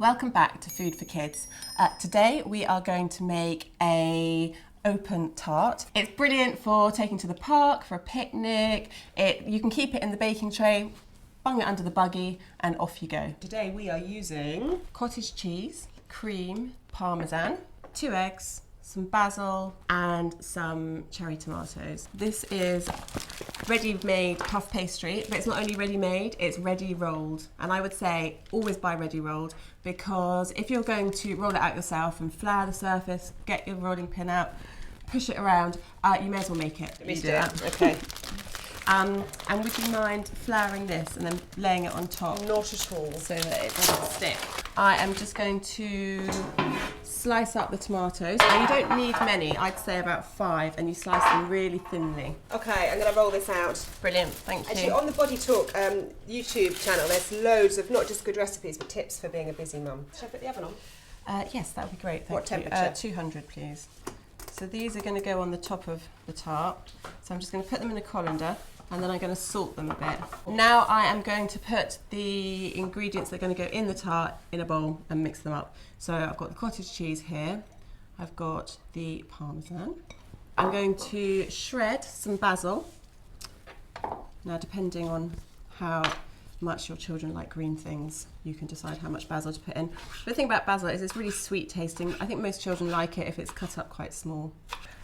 Welcome back to Food for Kids. Today we are going to make a open tart. It's brilliant for taking to the park, for a picnic. You can keep it in the baking tray, bung it under the buggy and off you go. Today we are using Cottage cheese, cream, parmesan, 2 eggs, some basil and some cherry tomatoes. This is ready-made puff pastry, but it's not only ready-made, it's ready-rolled. And I would say always buy ready-rolled, because if you're going to roll it out yourself and flour the surface, get your rolling pin out, push it around, you may as well make it. Let me do that. Okay. And would you mind flouring this and then laying it on top? Not at all. So that it doesn't stick. I am just going to slice up the tomatoes. Now you don't need many, I'd say about 5, and you slice them really thinly. Okay, I'm going to roll this out. Brilliant, thank you. Actually, on the Body Talk YouTube channel, there's loads of not just good recipes, but tips for being a busy mum. Should I put the oven on? Yes, that would be great, thank you. What temperature? 200, please. So these are going to go on the top of the tart. So I'm just going to put them in a colander, and then I'm going to salt them a bit. Now I am going to put the ingredients that are going to go in the tart in a bowl and mix them up. So I've got the cottage cheese here, I've got the parmesan. I'm going to shred some basil. Now depending on how much your children like green things, you can decide how much basil to put in. But the thing about basil is it's really sweet tasting. I think most children like it if it's cut up quite small.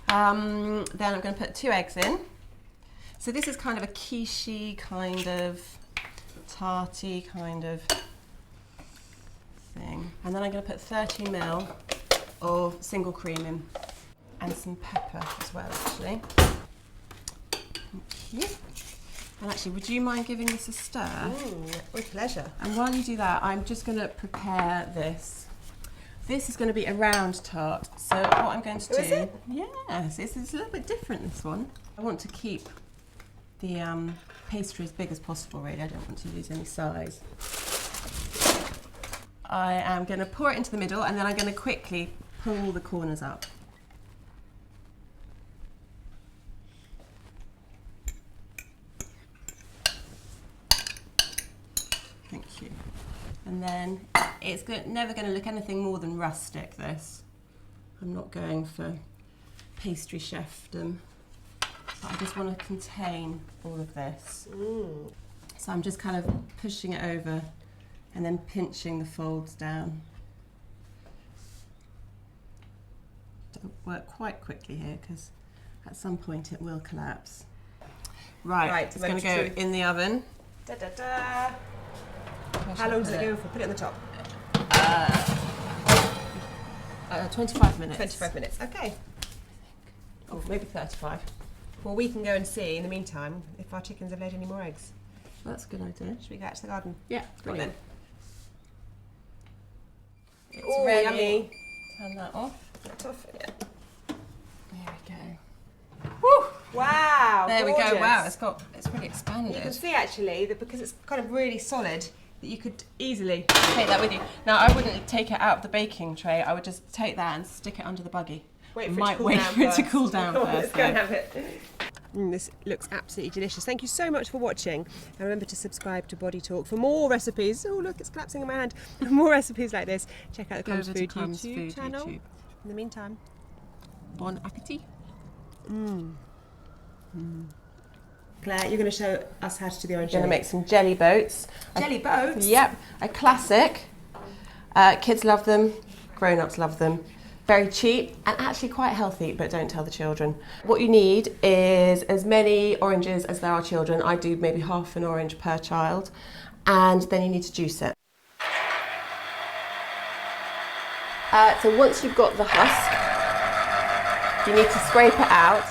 Then I'm going to put 2 eggs in. So this is kind of a quiche-y, kind of tarty kind of thing. And then I'm going to put 30 ml of single cream in, and some pepper as well, actually. Thank you. And actually, would you mind giving this a stir? With pleasure. And while you do that, I'm just going to prepare this. This is going to be a round tart. So what I'm going to do... Is it? Yes, it's a little bit different, this one. I want to keep the pastry as big as possible, really. I don't want to lose any size. I am going to pour it into the middle, and then I'm going to quickly pull all the corners up. Thank you. And then it's never going to look anything more than rustic, this. I'm not going for pastry chefdom. I just want to contain all of this. So I'm just kind of pushing it over and then pinching the folds down. Don't work quite quickly here because at some point it will collapse. Right, it's going to go in the oven. Da, da, da. How long does it go for? Put it on the top. 25 minutes. 25 minutes, okay. Oh, maybe 35. Well, we can go and see, in the meantime, if our chickens have laid any more eggs. Well, that's a good idea. Should we go out to the garden? Yeah, brilliant. It's Oh, ready. yummy. Turn that off. That's off, yeah. There we go. Woo! Wow, There gorgeous. we go. Wow, it's really expanded. You can see actually that because it's kind of really solid, that you could easily Take that with you. Now, I wouldn't take it out of the baking tray. I would just take that and stick it under the buggy. wait for Might it to cool wait down for it to first. cool down Oh, first, let's go and though. have it. This looks absolutely delicious. Thank you so much for watching. And remember to subscribe to Body Talk for more recipes. Oh look, it's collapsing in my hand. For more recipes like this, check out the Go Crumbs over to Food Crumbs YouTube Food channel. YouTube. In the meantime, Bon appetit. Claire, you're going to show us how to do the orange We're going to jelly. make some jelly boats. Jelly boats? Yep, a classic. Kids love them, grown-ups love them. Very cheap and actually quite healthy, but don't tell the children. What you need is as many oranges as there are children. I do maybe half an orange per child, and then you need to juice it. So once you've got the husk, you need to scrape it out.